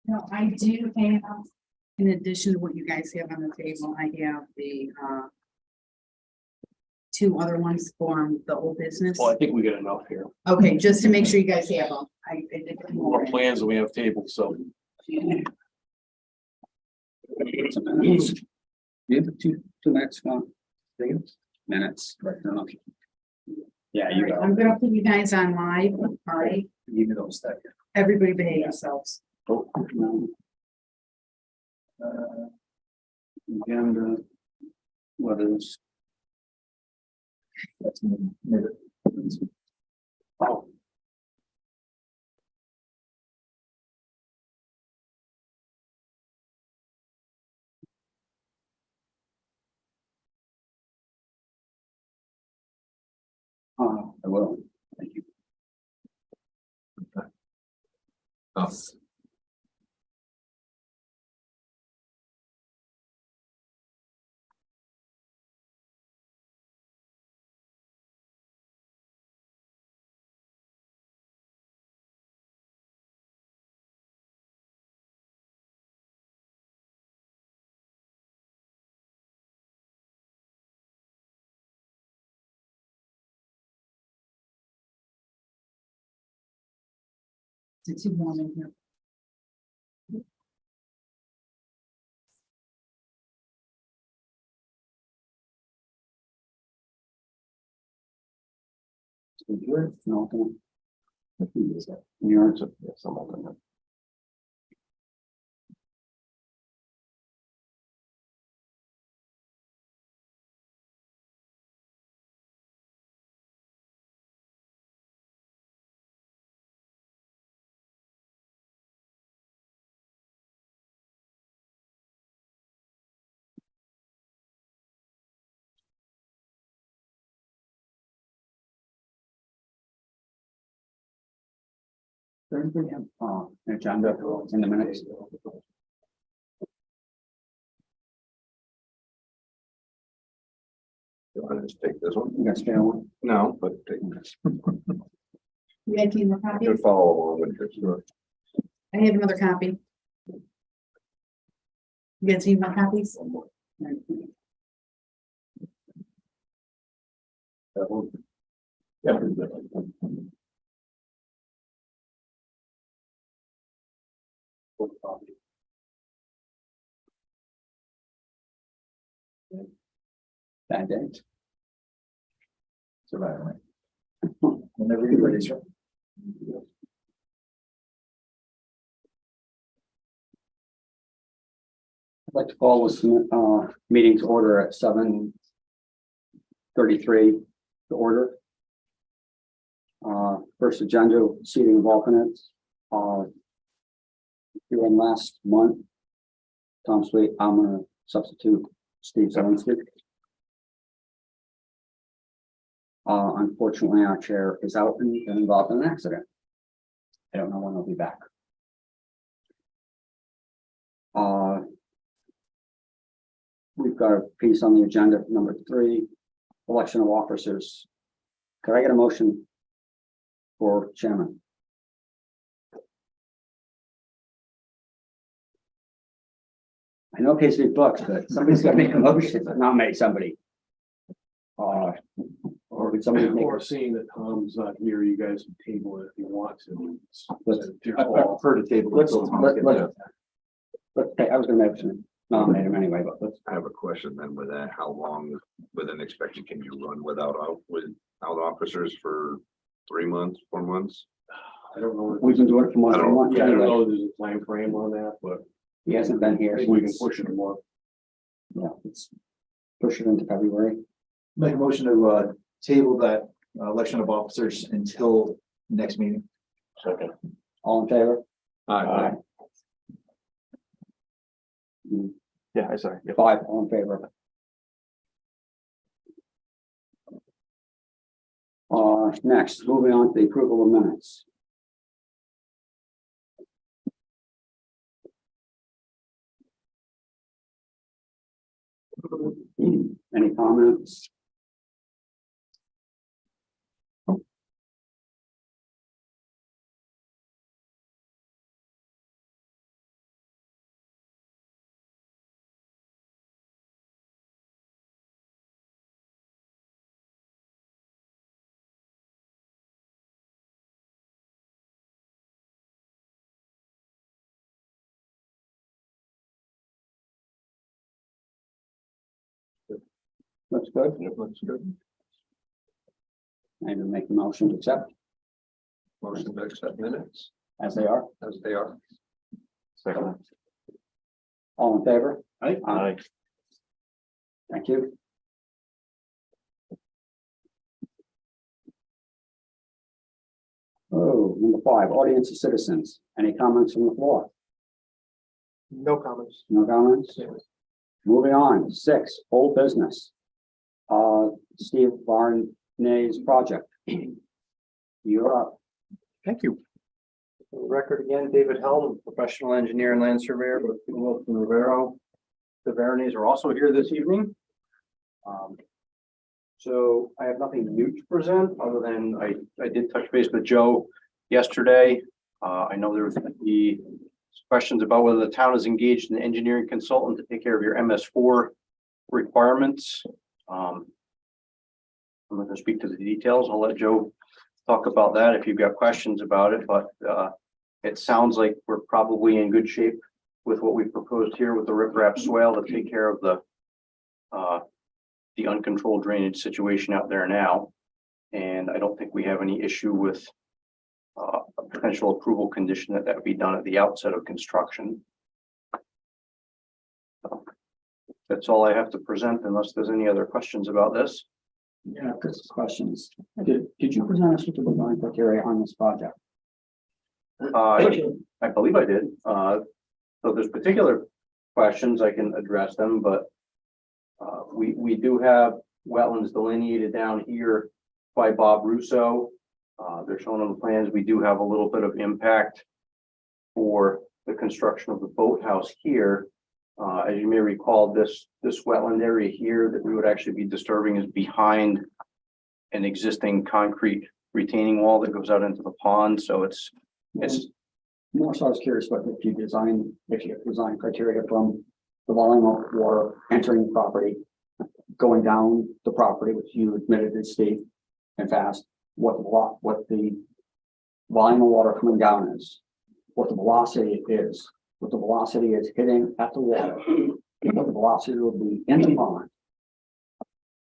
No, I do have, in addition to what you guys have on the table, I have the two other ones from the old business. Well, I think we got enough here. Okay, just to make sure you guys have them. I did More plans than we have tables, so. You have two minutes, minutes. Yeah, you go. I'm gonna put you guys on live, all right? Give me those that. Everybody behave yourselves. Oh, no. Agenda. What is? That's oh. I will. Thank you. Oh. It's too warm in here. No. Yours. Agenda in the minutes. You want to just take this one? You guys fair one? No, but take this. You guys need more copies? You can follow along with your story. I have another copy. You guys need more copies? Yeah. Bad day. Survive. Whenever you're ready, sir. I'd like to call this meeting to order at 7:33 to order. First agenda, seating of alternates. You were last month. Tom Sweet, I'm gonna substitute Steve Zelinsky. Unfortunately, our chair is out and been involved in an accident. I don't know when he'll be back. We've got a piece on the agenda, number 3, election of officers. Could I get a motion for chairman? I know case big bucks, but somebody's got to make a motion, but nominate somebody. Or would somebody make? Or seeing that Tom's not here, you guys can table it if you want to. Let's- I prefer to table. it until Tom's getting back. I was going to nominate him anyway, but let's. I have a question then with that. How long with an expected can you run without officers for 3 months, 4 months? I don't know. We've been doing it for more I than a don't- month Yeah, I don't anyway. know if there's a time frame on that, but He hasn't been I here. think we can since- push it a month. Yeah, let's push it into February. Make a motion to table that election of officers until next meeting. Second. All in favor? Aye. Mm, Yeah, I'm sorry. 5, all in favor. Next, moving on to the approval of minutes. Any comments? Looks good. It looks good. Maybe make a motion to accept Motion to accept minutes as they are. as they are. Second. All in favor? Aye. Thank you. Oh, number 5, audience of citizens. Any comments from the floor? No comments. No comments? Moving on, 6, old business. Steve Barney's project. You're up. Thank you. For the record again, David Helm, professional engineer and land surveyor with Wilson Rivero. The Veronese are also here this evening. So I have nothing new to present, other than I did touch base with Joe yesterday. I know there was gonna be questions about whether the town is engaged an engineering consultant to take care of your MS4 requirements. I'm not gonna speak to the details. I'll let Joe talk about that if you've got questions about it, but it sounds like we're probably in good shape with what we proposed here with the riprap swale to take care of the uncontrolled drainage situation out there now. And I don't think we have any issue with a potential approval condition that would be done at the outset of construction. So, that's all I have to present unless there's any other questions about this. Yeah, Chris, questions. Did you present us with the design criteria on this project? I believe I did. So there's particular questions, I can address them, but we do have wetlands delineated down here by Bob Russo. They're shown on the plans. We do have a little bit of impact for the construction of the boathouse here. As you may recall, this wetland area here that we would actually be disturbing is behind an existing concrete retaining wall that goes out into the pond. So it's More so I was curious what if you have design criteria from the volume of water entering the property, going down the property, which you admitted is steep and fast, what the volume of water coming down is, what the velocity is, what the velocity is hitting at the water, what the velocity will be in the pond,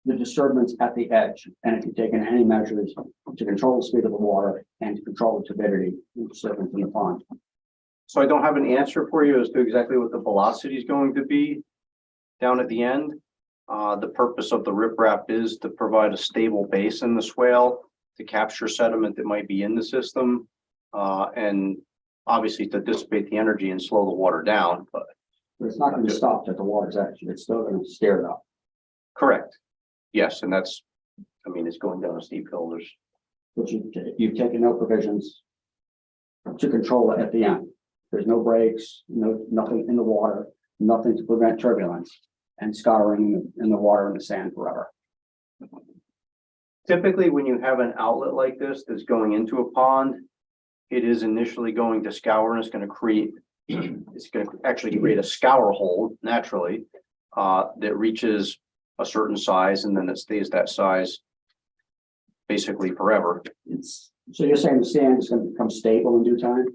the disturbance at the edge, and if you've taken any measures to control the speed of the water and to control the turbidity and disturbance in the pond. So I don't have an answer for you as to exactly what the velocity is going to be down at the end. The purpose of the riprap is to provide a stable base in the swale to capture sediment that might be in the system, and obviously to dissipate the energy and slow the water down, but. But it's not going to stop at the water's edge, it's still going to steer it up. Correct. Yes, and that's, I mean, it's going down a steep hill. There's, But you've taken no provisions to control it at the end. There's no brakes, nothing in the water, nothing to prevent turbulence and scouring in the water and the sand forever. typically, when you have an outlet like this that's going into a pond, it is initially going to scour and it's going to create, it's going to actually create a scour hole naturally that reaches a certain size and then it stays that size basically forever. So you're saying the sand is going to become stable in due time?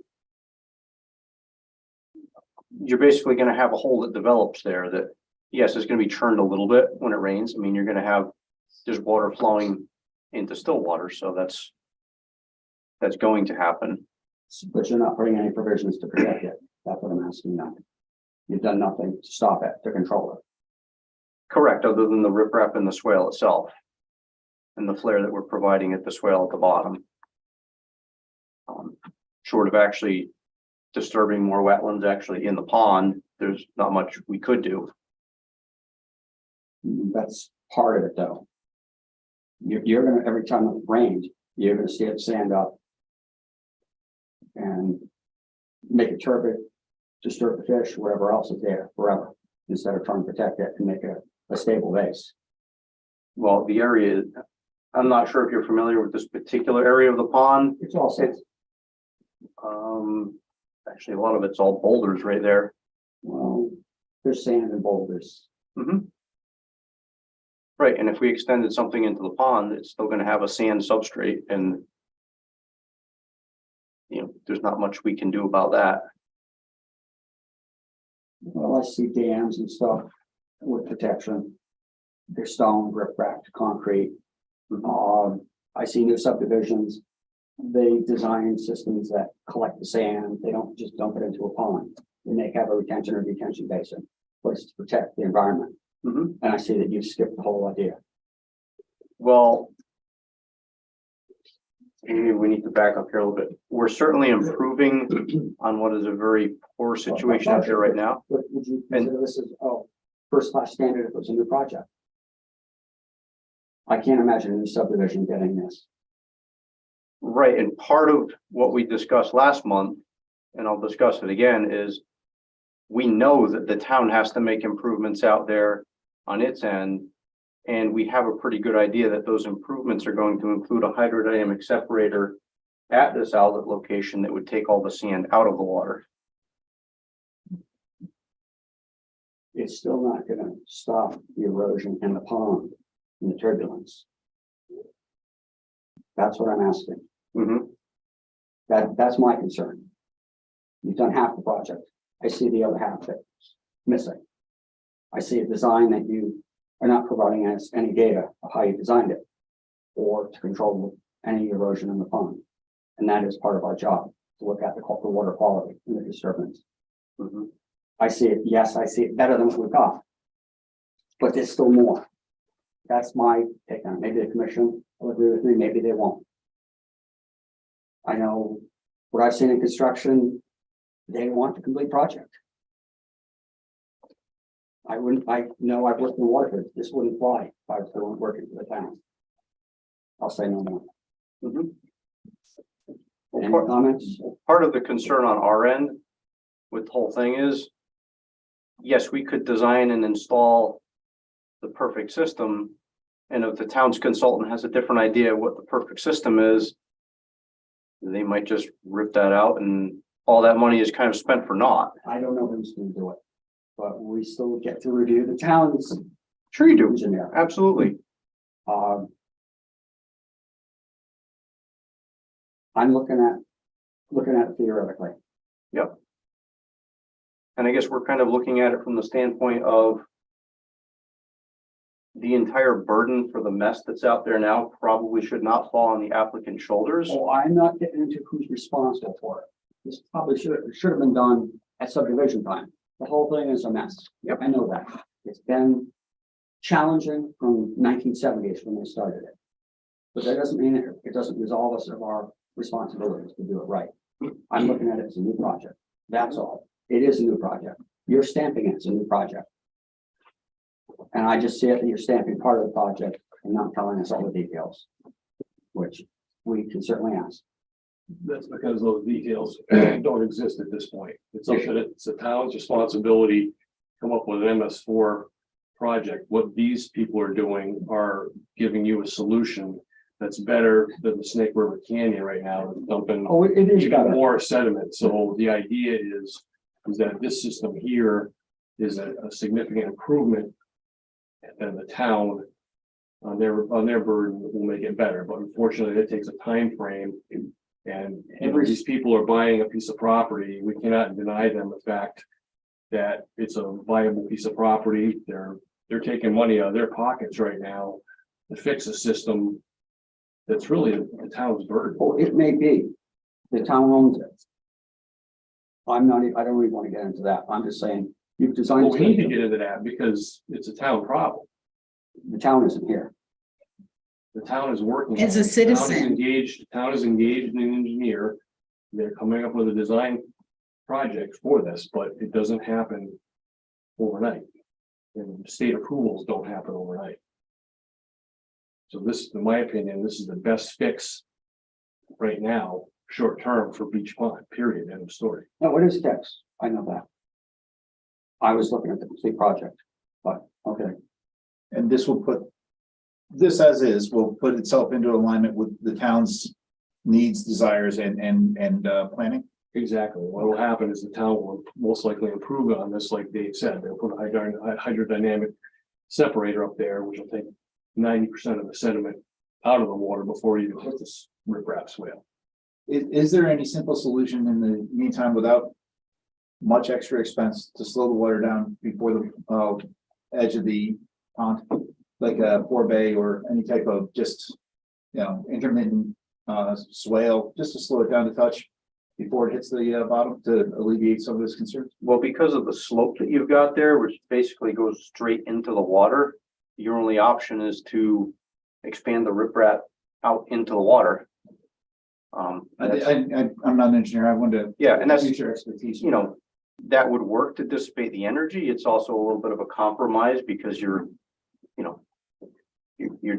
You're basically going to have a hole that develops there that, yes, it's going to be churned a little bit when it rains. I mean, you're going to have, there's water flowing into still water, so that's going to happen. But you're not putting any provisions to protect it. That's what I'm asking now. You've done nothing to stop it, to control it. Correct, other than the riprap in the swale itself and the flare that we're providing at the swale at the bottom. Short of actually disturbing more wetlands actually in the pond, there's not much we could do. That's part of it, though. You're gonna, every time it rains, you're gonna see it sand up and make it turbid, disturb the fish, whatever else is there forever, instead of trying to protect it and make a stable base. Well, the area, I'm not sure if you're familiar with this particular area of the pond. It's all safe. Actually, a lot of it's all boulders right there. Well, there's sand and boulders. Right, and if we extended something into the pond, it's still gonna have a sand substrate and there's not much we can do about that. Well, I see dams and stuff with protection. They're stone, riprap, concrete. I see new subdivisions. They design systems that collect the sand. They don't just dump it into a pond. They may have a retention or detention basin, but it's to protect the environment. Mhm. And I see that you skipped the whole idea. Well, maybe we need to back up here a little bit. We're certainly improving on what is a very poor situation out there right now. Would you consider this as, first class standard if it was a new project? I can't imagine any subdivision getting this. Right, and part of what we discussed last month, and I'll discuss it again, is we know that the town has to make improvements out there on its end. And we have a pretty good idea that those improvements are going to include a hydrodynamic separator at this outlet location that would take all the sand out of the water. It's still not gonna stop the erosion in the pond and the turbulence. That's what I'm asking. Mhm. That's my concern. You've done half the project. I see the other half that's missing. I see a design that you are not providing us any data of how you designed it or to control any erosion in the pond. And that is part of our job, to look at the water quality and the disturbance. Mhm. I see it, yes, I see it better than what we've got. But there's still more. That's my take on it. Maybe the commission will agree with me, maybe they won't. I know what I've seen in construction, they want the complete project. I know I've worked in water, this wouldn't fly if I was still working for the town. I'll say no more. Mhm. Any Well, comments? part of the concern on our end with the whole thing is, yes, we could design and install the perfect system. And if the town's consultant has a different idea of what the perfect system is, they might just rip that out and all that money is kind of spent for naught. I don't know who's gonna do it, but we still get to review the town's Sure you do. engineer. Absolutely. I'm looking at it theoretically. Yep. And I guess we're kind of looking at it from the standpoint of the entire burden for the mess that's out there now probably should not fall on the applicant's shoulders. So I'm not getting into who's responsible for it. This probably should have been done at subdivision time. The whole thing is a mess. Yep. I know that. It's been challenging from 1970s when they started it. But that doesn't mean it doesn't resolve us of our responsibilities to do it right. I'm looking at it as a new project. That's all. It is a new project. You're stamping it as a new project. And I just see it that you're stamping part of the project and not telling us all the details, which we can certainly ask. That's because those details don't exist at this point. It's something that it's the town's responsibility to come up with an MS4 project. What these people are doing are giving you a solution that's better than the Snake River Canyon right now, that's dumping Oh, it is even better. more sediment. So the idea is that this system here is a significant improvement. And the town on their burden will make it better, but unfortunately it takes a time frame. And these people are buying a piece of property. We cannot deny them the fact that it's a viable piece of property. They're taking money out of their pockets right now to fix a system that's really the town's burden. Oh, it may be. The town owns it. I don't even want to get into that. I'm just saying, you've designed. Well, we need to get into that because it's a town problem. The town isn't here. The town is working. As a citizen. The town is engaged in an engineer. They're coming up with a design project for this, but it doesn't happen overnight. And state approvals don't happen overnight. So this, in my opinion, this is the best fix right now, short term for Beach Pond, period, end of story. No, it is text. I know that. I was looking at the complete project, but okay. And this will put, this as is, will put itself into alignment with the town's needs, desires, and planning. Exactly. What will happen is the town will most likely improve on this, like Dave said. They'll put a hydrodynamic separator up there, which will take 90% of the sediment out of the water before you hit this riprap swale. Is there any simple solution in the meantime without much extra expense to slow the water down before the edge of the pond? like a forebay or any type of just, intermittent swale, just to slow it down a touch before it hits the bottom to alleviate some of those concerns? Well, because of the slope that you've got there, which basically goes straight into the water, your only option is to expand the riprap out into the water. That's- I'm not an engineer. I wanted to. Yeah, and that's, Use your expertise. that would work to dissipate the energy. It's also a little bit of a compromise because you're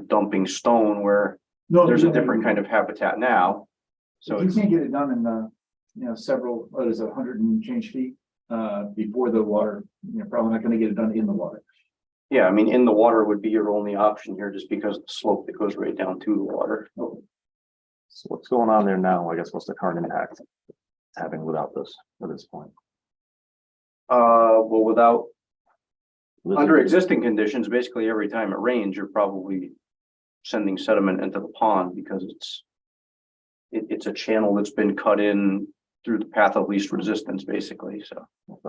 dumping stone where No, there's a different kind of habitat now. So You it's, can't get it done in several, what is it, 100 and change feet, before the water, you're probably not gonna get it done in the water. yeah, I mean, in the water would be your only option here just because of the slope that goes right down to the water. So what's going on there now? I guess what's the current impact it's having without this at this point? Well, without, This under is- existing conditions, basically every time it rains, you're probably sending sediment into the pond because it's a channel that's been cut in through the path of least resistance, basically, so, It's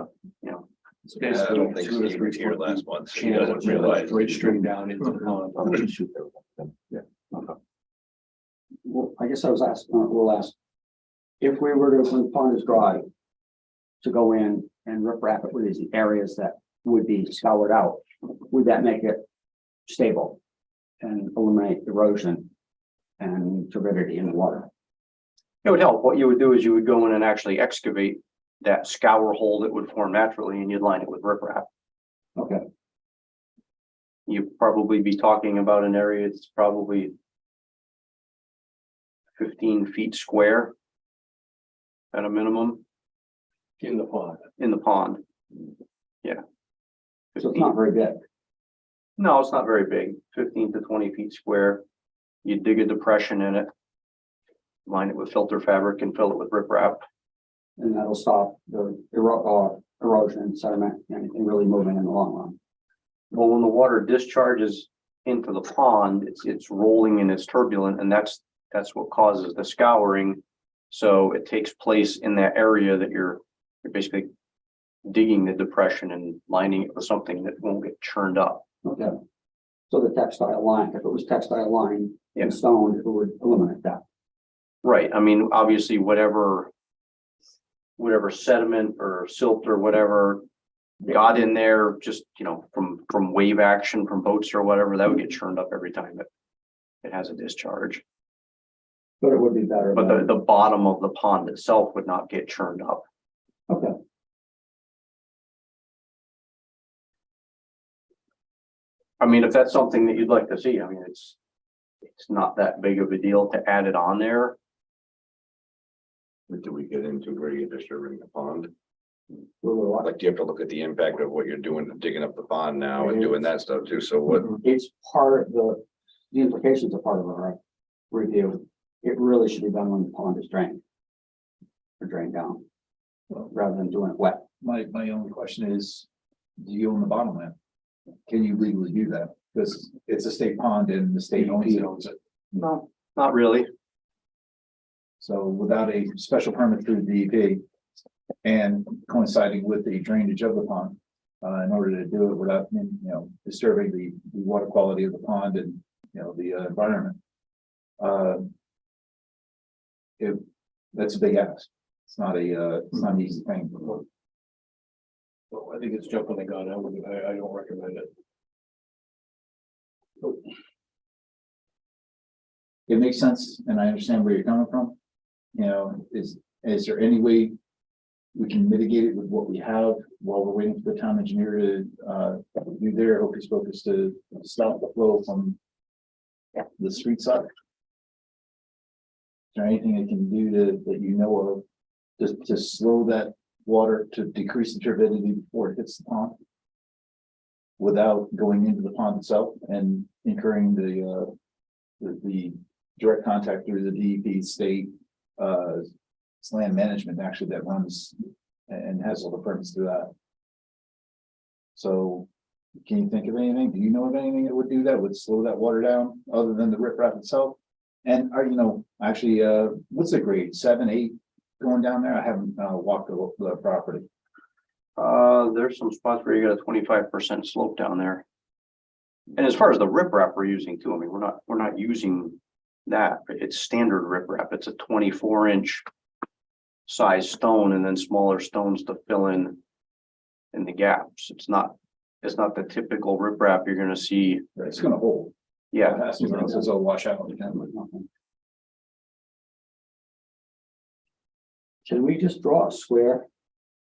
Yeah, I basically don't a think 2 to Steve 3 was here foot last month, so he channel doesn't that realize. runs right straight down into the pond. I'm gonna shoot there with them. Well, I guess I was asking, we'll ask. If we were to, when the pond is dry, to go in and riprap it with these areas that would be scoured out, would that make it stable? And eliminate erosion and turbidity in the water? it would help. What you would do is you would go in and actually excavate that scour hole that would form naturally and you'd line it with riprap. Okay, You'd probably be talking about an area that's probably 15 feet square at a minimum In the pond. in the pond. Yeah. so it's not very big. No, it's not very big, 15 to 20 feet square. You dig a depression in it, line it with filter fabric and fill it with riprap. And that'll stop the erosion, sediment, and really moving in the long run. Well, when the water discharges into the pond, it's rolling and it's turbulent, and that's what causes the scouring. So it takes place in that area that you're basically digging the depression and lining it with something that won't get churned up. Okay. So the textile line, if it was textile line Yeah. and stone, it would eliminate that. Right, I mean, obviously, whatever sediment or silt or whatever got in there, just, from wave action from boats or whatever, that would get churned up every time it has a discharge. But it would be better. But than- the bottom of the pond itself would not get churned up. Okay, I mean, if that's something that you'd like to see, I mean, it's not that big of a deal to add it on there. Do we get into where you're disturbing the pond? we will watch. Like, you have to look at the impact of what you're doing, digging up the pond now and doing that stuff too, so what? It's part of the implications are part of our review. It really should be done when the pond is drained. Or drained down, rather than doing it wet. My only question is, do you own the bottom land? Can you legally do that? Because it's a state pond and the state owns it. No, not really. So without a special permit through the DEP and coinciding with the drainage of the pond, in order to do it without, disturbing the water quality of the pond and, the environment. That's a big ask. It's not an easy thing. Well, I think it's jumping the gun. I don't recommend it. It makes sense, and I understand where you're coming from. Is there any way we can mitigate it with what we have while we're waiting for the town engineer to do their hocus pocus to stop the flow from the street side? Is there anything they can do that you know of to slow that water, to decrease the turbidity before it hits the pond? Without going into the pond itself and incurring the direct contact through the DEP state, it's land management actually that runs and has all the permits to that. So can you think of anything? Do you know of anything that would do that, would slow that water down other than the riprap itself? And actually, what's the grade, 7, 8 going down there? I haven't walked the property. There's some spots where you got a 25% slope down there. And as far as the riprap we're using too, I mean, we're not using that. It's standard riprap. It's a 24-inch size stone and then smaller stones to fill in the gaps. It's not the typical riprap you're gonna see. It's gonna hold. Yeah, It has to, or else it'll wash out. Can we just draw a square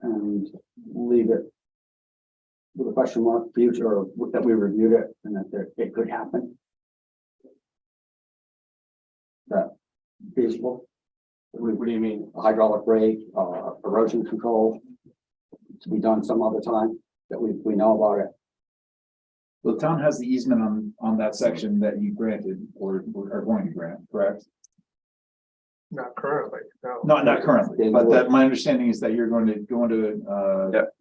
and leave it with a question mark future, or that we reviewed it and that it could happen? That feasible? What do you mean? Hydraulic brake, erosion control to be done some other time that we know about it. The town has the easement on that section that you granted or are going to grant, correct? Not currently, no. Not currently, but that my understanding is that you're going to go into,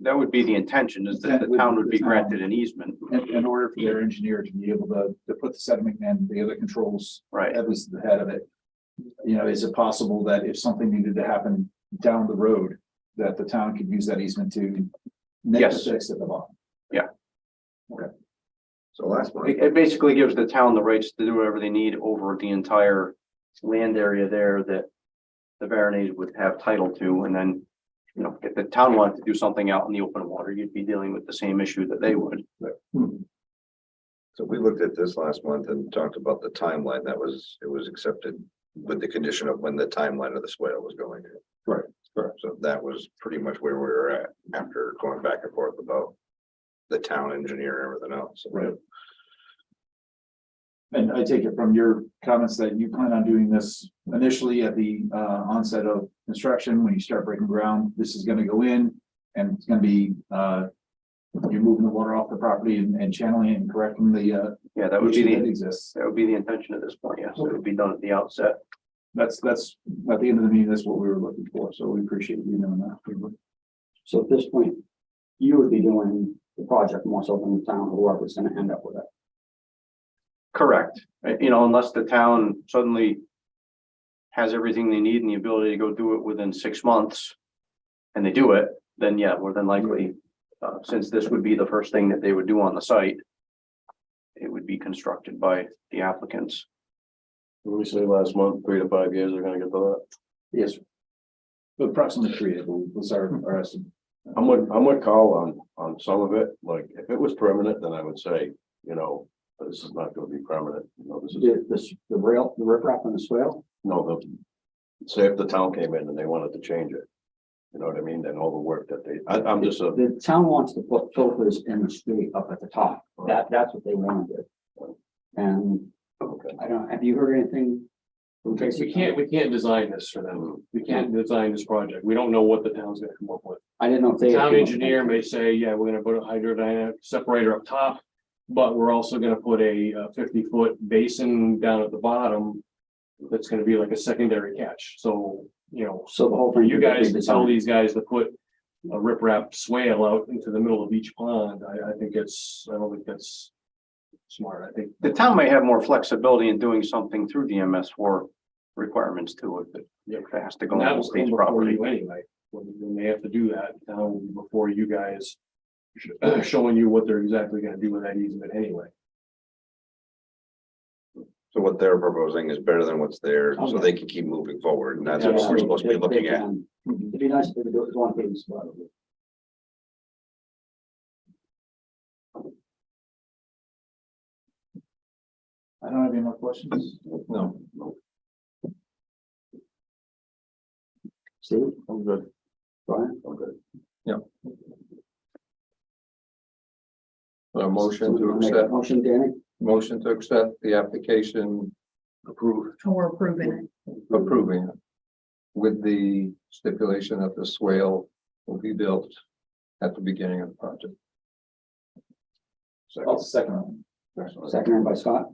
that would be the intention, is that the town would be granted an easement. in order for their engineer to be able to put the sediment and the other controls, Right. at least at the head of it. You know, is it possible that if something needed to happen down the road, that the town could use that easement to make the Yes. fix at the bottom? So last month, It basically gives the town the rights to do whatever they need over the entire land area there that the Veronese would have title to, and then, you know, if the town wanted to do something out in the open water, you'd be dealing with the same issue that they would. so we looked at this last month and talked about the timeline it was accepted with the condition of when the timeline of the swale was going to. Right. Correct. So that was pretty much where we were at after going back and forth about the town engineer and everything else. Right. And I take it from your comments that you plan on doing this initially at the onset of construction, when you start breaking ground, this is gonna go in and it's gonna be, you're moving the water off the property and channeling it and correcting the, Yeah, that would be issue that the, exists. that would be the intention at this point, yes, it would be done at the outset. That's at the end of the meeting, that's what we were looking for, so we appreciate you doing that. So at this point, you would be doing the project more so than the town, or whoever's gonna end up with it. Correct. You know, unless the town suddenly has everything they need and the ability to go do it within 6 months, and they do it, then yeah, more than likely, since this would be the first thing that they would do on the site, it would be constructed by the applicants. What we say last month, 3 to 5 years, they're gonna get to that. Yes. Approximately 3 was our estimate. I'm with Carl on some of it, like, if it was permanent, then I would say, you know, this is not gonna be permanent, you know, this is, The riprap and the swale, no, say if the town came in and they wanted to change it. You know what I mean, then all the work that I'm just a, the town wants to put filters in the street up at the top, that's what they want to do. And I don't, have you heard anything? From Tracy? We can't design this for them. We can't design this project. We don't know what the town's gonna come up with. I didn't know if they. The town engineer may say, yeah, we're gonna put a hydrodynamic separator up top, but we're also gonna put a 50-foot basin down at the bottom. That's gonna be like a secondary catch. So, you know, So the whole for thing. you guys to tell these guys to put a riprap swale out into the middle of each pond, I don't think that's smart. I think The town may have more flexibility in doing something through the MS4 requirements too, if it has to go that on the will come state's before property. you anyway. When they have to do that, the town will be before you guys, showing you what they're exactly gonna do with that easement anyway. So what they're proposing is better than what's there, so they can keep moving forward, and that's what we're supposed to be looking at. It'd be nice if they could do it one piece, but. I don't have any more questions. No. Steve, I'm good. Brian? I'm good. A motion to Make a accept, motion, Danny? motion to accept the application Approved. Or approving it. approving it with the stipulation that the swale will be built at the beginning of the project. I'll second. Seconded by Scott.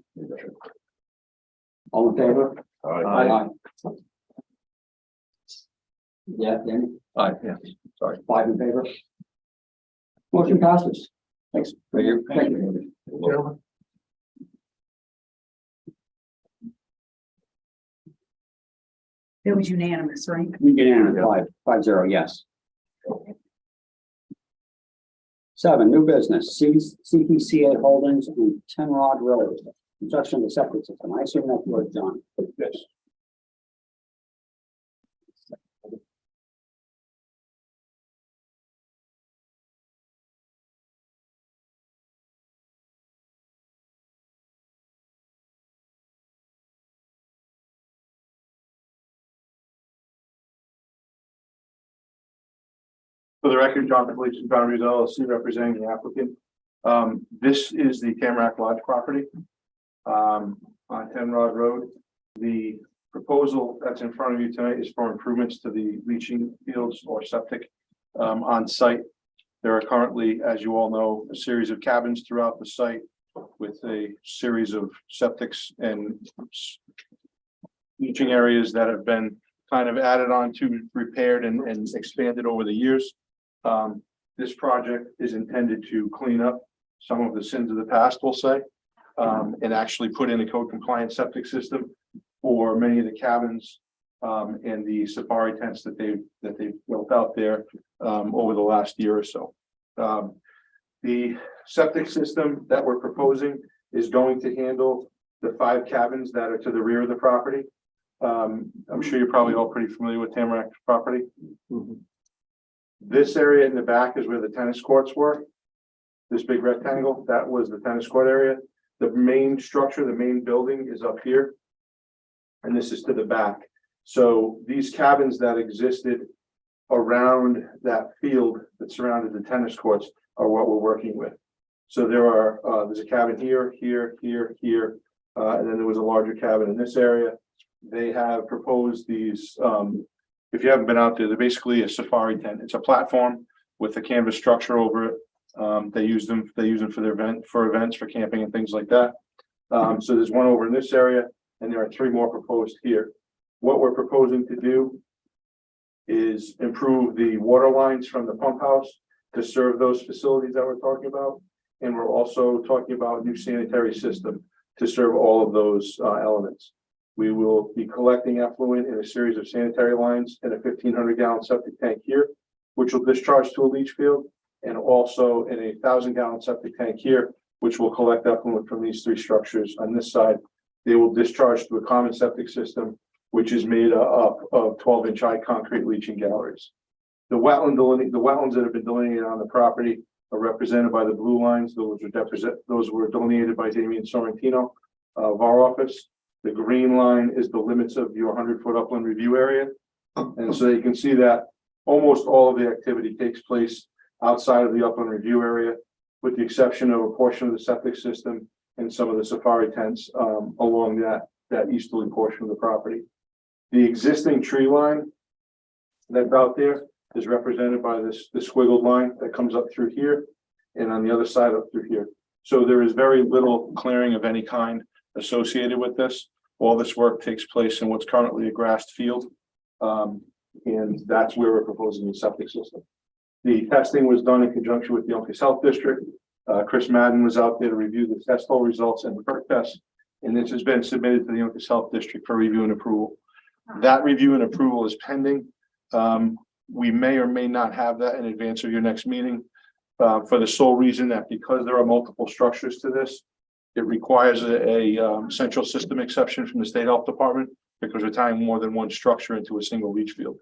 All in favor? All right. Aye. Yeah, Danny, Aye, yeah, sorry. 5 in favor. Motion passes. Thanks. Thank you. Thank you. Gentlemen, It was unanimous, right? We get in at 5-0, yes. 7, new business, CPCA Holdings on 10 Rod Road, construction of the septic system. I assume that's what John. Yes. For the record, John Completion Boundaries LLC representing the applicant. This is the Tamarack Lodge property on 10 Rod Road. The proposal that's in front of you tonight is for improvements to the leaching fields or septic on site. There are currently, as you all know, a series of cabins throughout the site with a series of septics and leaching areas that have been kind of added on to, repaired and expanded over the years. This project is intended to clean up some of the sins of the past, we'll say, and actually put in a code compliant septic system for many of the cabins and the safari tents that they've built out there over the last year or so. The septic system that we're proposing is going to handle the 5 cabins that are to the rear of the property. I'm sure you're probably all pretty familiar with Tamarack property. This area in the back is where the tennis courts were. This big rectangle, that was the tennis court area. The main structure, the main building is up here. And this is to the back. So these cabins that existed around that field that surrounded the tennis courts are what we're working with. So there's a cabin here, here, and then there was a larger cabin in this area. They have proposed these, if you haven't been out there, they're basically a safari tent. It's a platform with a canvas structure over it. They use them for events, for camping and things like that. So there's one over in this area, and there are 3 more proposed here. What we're proposing to do is improve the water lines from the pump house to serve those facilities that we're talking about. And we're also talking about a new sanitary system to serve all of those elements. We will be collecting effluent in a series of sanitary lines in a 1,500 gallon septic tank here, which will discharge to a leach field, and also in a 1,000 gallon septic tank here, which will collect effluent from these 3 structures on this side. They will discharge to a common septic system, which is made up of 12-inch high concrete leaching galleries. The wetlands that have been delineated on the property are represented by the blue lines. Those were delineated by Damian Sorrentino of our office. The green line is the limits of your 100-foot upland review area. And so you can see that almost all of the activity takes place outside of the upland review area, with the exception of a portion of the septic system and some of the safari tents along that easterly portion of the property. The existing tree line that's out there is represented by this squiggled line that comes up through here and on the other side up through here. So there is very little clearing of any kind associated with this. All this work takes place in what's currently a grassed field. And that's where we're proposing the septic system. The testing was done in conjunction with the Uncas Health District. Chris Madden was out there to review the test hole results and the perk test. And this has been submitted to the Uncas Health District for review and approval. That review and approval is pending. We may or may not have that in advance of your next meeting for the sole reason that because there are multiple structures to this, it requires a central system exception from the State Health Department because we're tying more than one structure into a single leach field.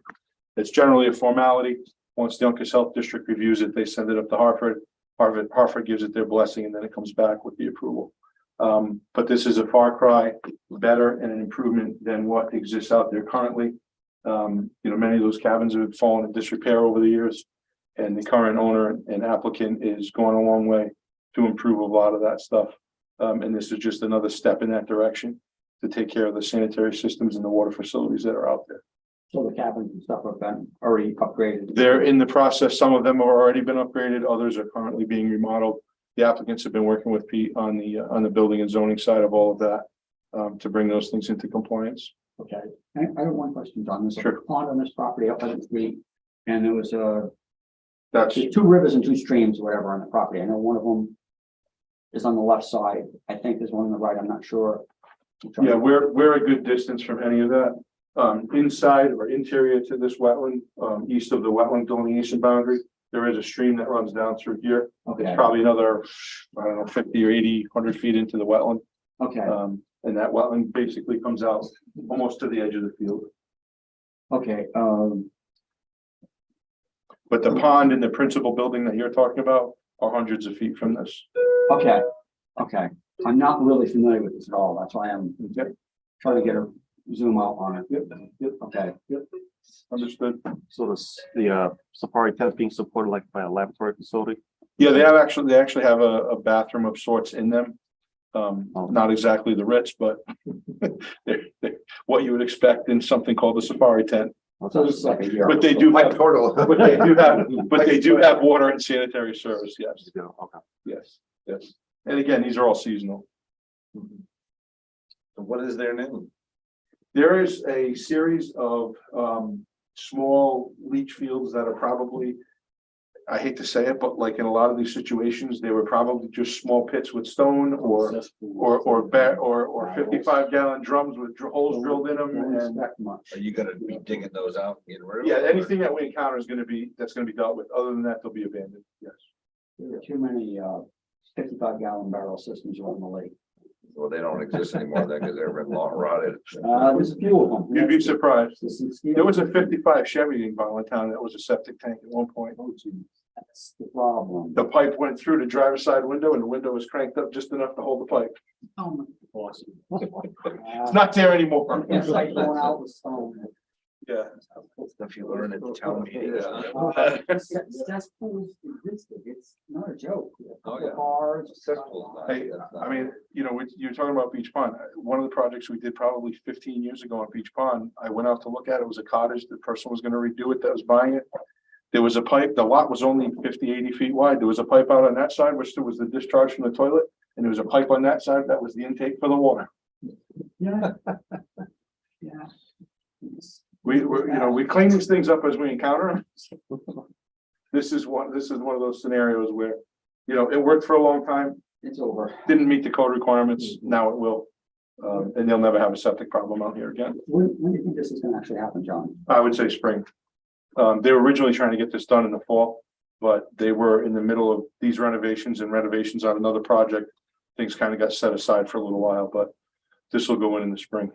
It's generally a formality. Once the Uncas Health District reviews it, they send it up to Hartford. Hartford gives it their blessing, and then it comes back with the approval. But this is a far cry better and an improvement than what exists out there currently. Many of those cabins have fallen in disrepair over the years, and the current owner and applicant is going a long way to improve a lot of that stuff. And this is just another step in that direction to take care of the sanitary systems and the water facilities that are out there. So the cabins and stuff have been already upgraded. They're in the process. Some of them have already been upgraded. Others are currently being remodeled. The applicants have been working with Pete on the building and zoning side of all of that to bring those things into compliance. Okay, I have one question, John. There's Sure. a pond on this property up by the street, and there was That's 2 rivers and 2 streams, or whatever, on the property. I know one of them is on the left side. I think there's one on the right. I'm not sure. yeah, we're a good distance from any of that. Inside or interior to this wetland, east of the wetland delineation boundary, There is a stream that runs down through here. It's Okay, probably another, I don't know, 50 or 80, 100 feet into the wetland. okay, And that wetland basically comes out almost to the edge of the field. okay, But the pond and the principal building that you're talking about are hundreds of feet from this. okay, okay. I'm not really familiar with this at all. That's why I'm trying to get a zoom out on it. Yep. Okay, Understood. So this, the safari tent being supported like by a laboratory facility? Yeah, they actually have a bathroom of sorts in them. Not exactly the Ritz, but they're what you would expect in something called a safari tent. so this is like a year. But they do have, Total. but they do have water and sanitary service, yes, Okay. yes. And again, these are all seasonal. What is their name? There is a series of small leach fields that are probably, I hate to say it, but like in a lot of these situations, they were probably just small pits with stone or 55-gallon drums with holes drilled in them. And Are you gonna be digging those out? And getting rid of yeah, them? anything that we encounter is gonna be, that's gonna be dealt with. Other than that, they'll be abandoned. Yes. There are too many 55-gallon barrel systems around the lake. Well, they don't exist anymore then because they've been long rotted. There's a few of them. You'd be surprised. There's some steel- There was a 55 Chevy in Voluntown that was a septic tank at one point. Oh, geez, that's the problem. The pipe went through the driver's side window and the window was cranked up just enough to hold the pipe. Oh, my. It's not there anymore. It's like going out with stone. Yeah. Stuff you learn at the town meeting. Cesspools existed. It's not a joke. Oh, yeah. Bars. Hey, I mean, you know, you're talking about Beach Pond. One of the projects we did probably 15 years ago on Beach Pond, I went out to look at it. It was a cottage. The person was going to redo it that was buying it. There was a pipe. The lot was only 50, 80 feet wide. There was a pipe out on that side, which there was the discharge from the toilet. And there was a pipe on that side that was the intake for the water. Yeah. Yeah. We clean these things up as we encounter them. This is one of those scenarios where, you know, it worked for a long time, It's over. didn't meet the code requirements. Now it will. And they'll never have a septic problem out here again. When do you think this is gonna actually happen, John? I would say spring. They were originally trying to get this done in the fall, but they were in the middle of these renovations on another project. Things kind of got set aside for a little while, but this will go in the spring.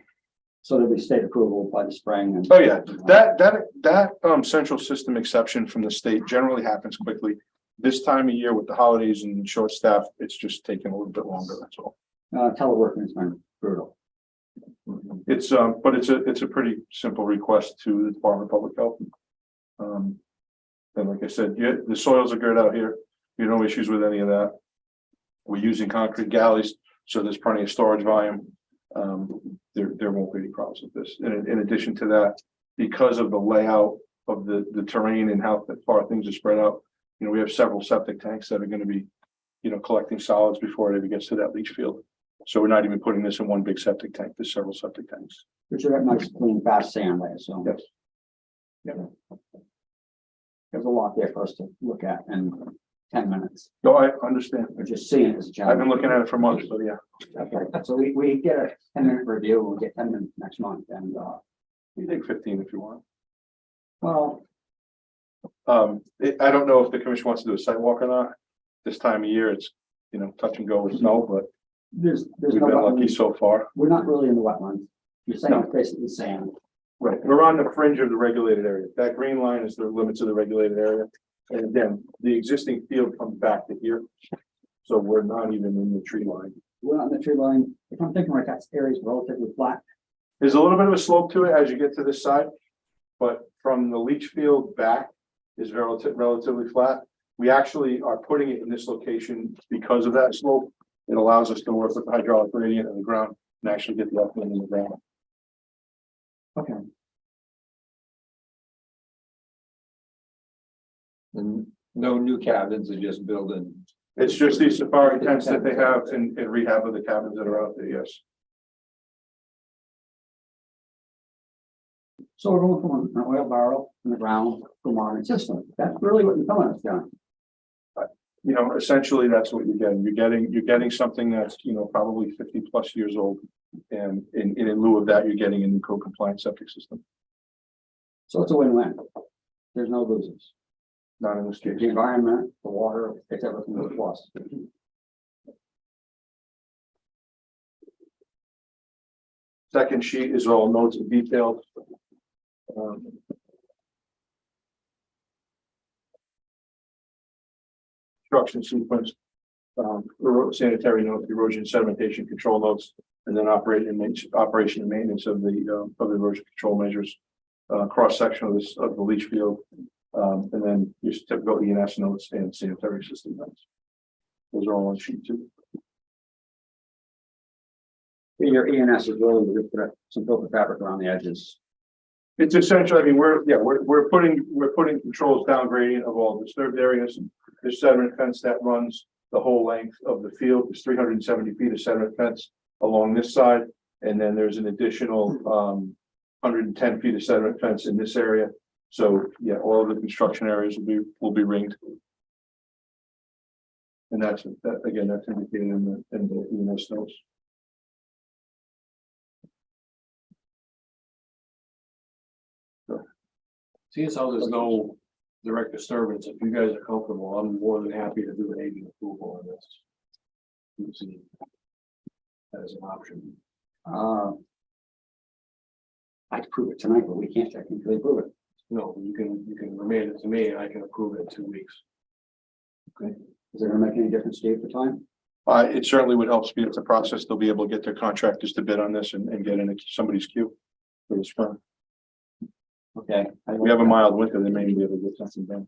So there'll be state approval by the spring and. Oh, yeah, that central system exception from the state generally happens quickly. This time of year with the holidays and short staff, it's just taking a little bit longer, that's all. Teleworking has been brutal. It's but it's a pretty simple request to the Department of Public Health. And like I said, yeah, the soils are good out here. You no issues with any of that. We're using concrete galleys, so there's plenty of storage volume. There won't be any problems with this. And in addition to that, because of the layout of the terrain and how far things are spread out, you know, we have several septic tanks that are going to be, you know, collecting solids before it ever gets to that leach field. So we're not even putting this in one big septic tank. There's several septic tanks. But you got nice clean fast sand, I assume. Yes. There's a lot there for us to look at in 10 minutes. No, I understand. We're just seeing it as a I've challenge. been looking at it for months, but yeah. Okay, so we get a 10-minute review, we'll get 10 minutes next month and, You take 15 if you want. well, I don't know if the commission wants to do a site walk or not. This time of year, it's, you know, touch and go with snow, but there's we've no been lucky wetlands. so far. We're not really in the wetlands. You're saying No. it's basically sand. Right, we're on the fringe of the regulated area. That green line is the limits of the regulated area. And again, the existing field comes back to here. So we're not even in the tree line. We're not in the tree line. If I'm thinking right, that area is relatively flat. There's a little bit of a slope to it as you get to this side. But from the leach field back is relatively flat. We actually are putting it in this location because of that slope. It allows us to work with the hydraulic gradient in the ground and actually get the upland in the ground. Okay. And no new cabins, are just building. It's just these safari tents that they have in rehab of the cabins that are out there, yes. So we're going from an oil barrel in the ground to modern system. That's really what you're telling us, John. You know, essentially, that's what you're getting. You're getting something that's, you know, probably 50+ years old. And in lieu of that, you're getting a new code compliant septic system. So it's a win-win. There's no losers. Not in this case. The environment, the water, it's everything that's lost. Second sheet is all notes and details. Construction sequence, sanitary notes, erosion sedimentation control notes, and then operation and maintenance of the erosion control measures. Cross section of this, of the leach field, and then your typical ENS notes and sanitary system notes. Those are all on sheet 2. Your ENS is really, we put some filter fabric around the edges. It's essentially, I mean, we're putting controls down gradient of all disturbed areas. There's sediment fence that runs the whole length of the field. There's 370 feet of sediment fence along this side. And then there's an additional 110 feet of sediment fence in this area. So yeah, all of the construction areas will be ringed. And that's indicated in the ENS notes. See as how there's no direct disturbance, if you guys are comfortable, I'm more than happy to do an AD approval on this. You see, that is an option. I'd prove it tonight, but we can't technically prove it. No, you can remain it to me and I can approve it in 2 weeks. Okay. Is it gonna make any difference to you for time? It certainly would help speed up the process. They'll be able to get their contractors to bid on this and get into somebody's queue for the spring. Okay. We have a mild winter, they may be able to get something done.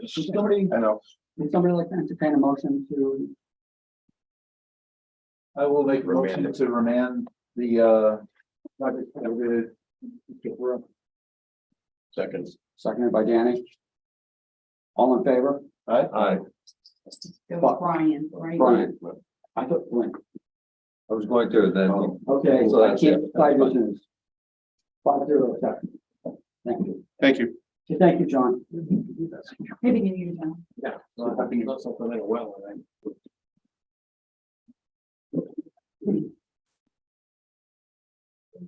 Somebody, I know. would somebody like to entertain a motion to, I will make a motion to remand the project. Second. seconded by Danny? All in favor? Aye. That was Brian, right? Brian? I thought Flynn. I was going to then. Okay, So I that's can't it. decide which is. 5-0. Thank you. Thank you. Okay, thank you, John. Maybe give you time. Yeah, so I think that's something in a well, right?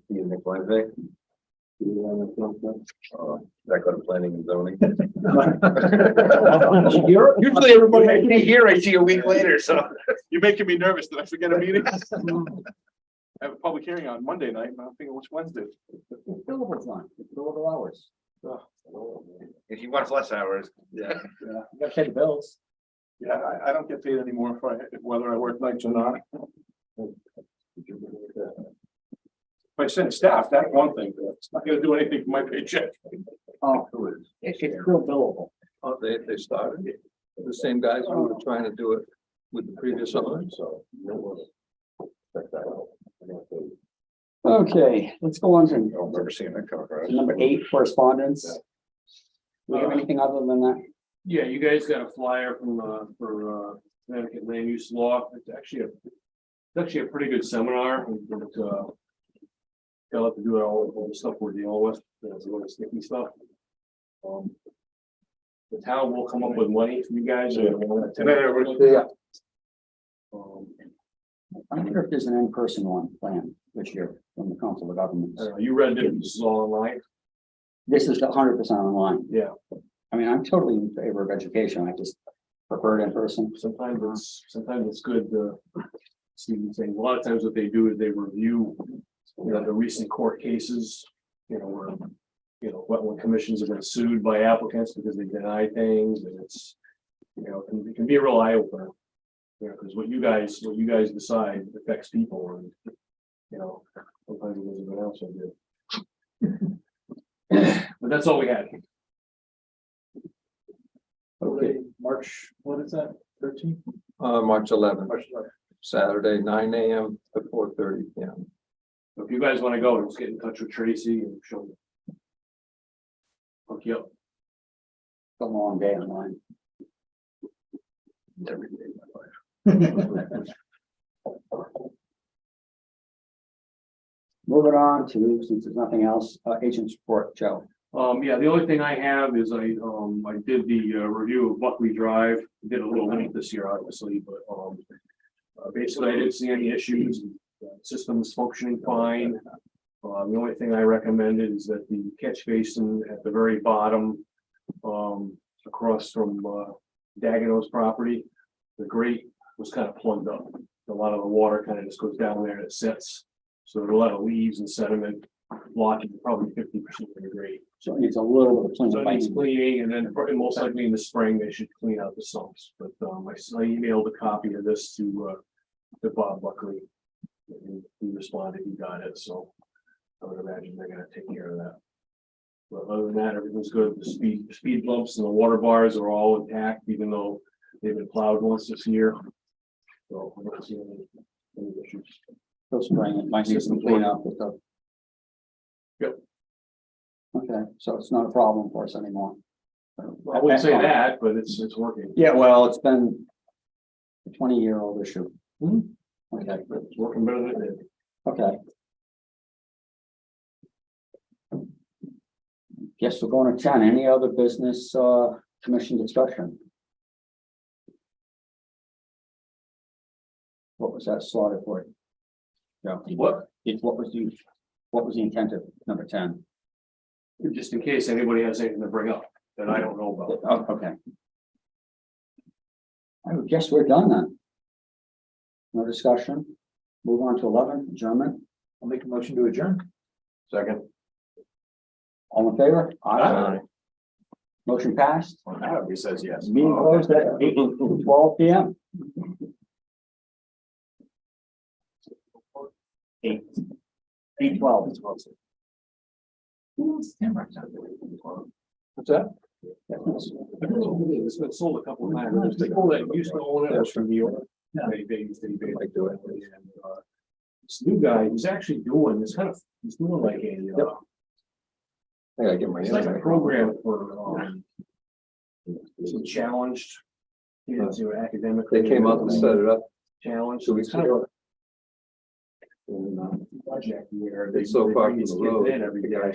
See you next Wednesday. That go to planning and zoning. Usually everybody I see here, I see a week later, so you're making me nervous. Did I forget a meeting? I have a public hearing on Monday night, and I'm thinking, what's Wednesday? Billable time, billable hours. If he wants less hours. Yeah. You gotta pay the bills. Yeah, I don't get paid anymore for whether I work nights or not. If I send staff, that's one thing, but it's not gonna do anything for my paycheck. Oh, it's still billable. Oh, they started it. The same guys who were trying to do it with the previous owner, so. Okay, let's go on I don't to remember seeing that come across. number 8, correspondence. Do we have anything other than that? Yeah, you guys got a flyer from for Connecticut land use law. It's actually a pretty good seminar. Got to do all the stuff we're dealing with. There's a lot of sticky stuff. The town will come up with money for you guys. I wonder if there's an in-person one planned this year from the Council of Governments. You read it. This is all online. This is 100% online. Yeah. I mean, I'm totally in favor of education. I just prefer it in person. Sometimes it's good to see these things. A lot of times what they do is they review, the recent court cases, where, wetland commissions have been sued by applicants because they deny things, and it's, it can be a real eye opener. Because what you guys decide affects people, and, sometimes it doesn't else I do. But that's all we had. Okay. March, what is that, 13th? March 11th, Saturday, 9 a.m. to 4:30 p.m. So if you guys want to go, just get in touch with Tracy and she'll hook you up. It's a long day online. Every day of my life. Moving on to, since there's nothing else, agent's report, Joe. Yeah, the only thing I have is I did the review of Buckley Drive. Did a little late this year, obviously, but basically I didn't see any issues. The system is functioning fine. The only thing I recommended is that the catch basin at the very bottom, across from, Dagenot's property, the grate was kind of plugged up. A lot of the water kind of just goes down there and it sits. So there's a lot of leaves and sediment blocking probably 50% of the grate. So it needs a little bit of So it needs cleaning. cleaning, and then most likely in the spring, they should clean out the sumps. But I emailed a copy of this to Bob Buckley. And he responded, he got it, so I would imagine they're gonna take care of that. But other than that, everything's good. The speed bumps and the water bars are all intact, even though they've been plowed once this year. So I don't see any issues. Those spring, it might need some cleanup with the. Yep. Okay, so it's not a problem for us anymore. I wouldn't say that, but it's working. Yeah, well, it's been a 20-year-old issue. Mhm. Okay, It's working better than it did. okay. Guess we're going to 10. Any other business, commission discussion? What was that slotted for? Yeah, what was the intent of number 10? Just in case anybody has anything to bring up that I don't know about. Oh, okay. I would guess we're done then. No discussion. Move on to 11, adjournment. I'll make a motion to adjourn. Second. All in favor? Aye. Motion passed. Now everybody says yes. Meeting closed at 8:12 p.m. 8:12. What's that? It's been sold a couple of times. They call that used to own it, was from New York. They like do it. And, this new guy, he's actually doing, he's doing like a, I gotta get my. it's like a program for, some challenged kids who are academically. They came out and set it up. Challenged. 2 weeks It's kind of ago. a project where It's so far bring from these the kids road, in every the day. guy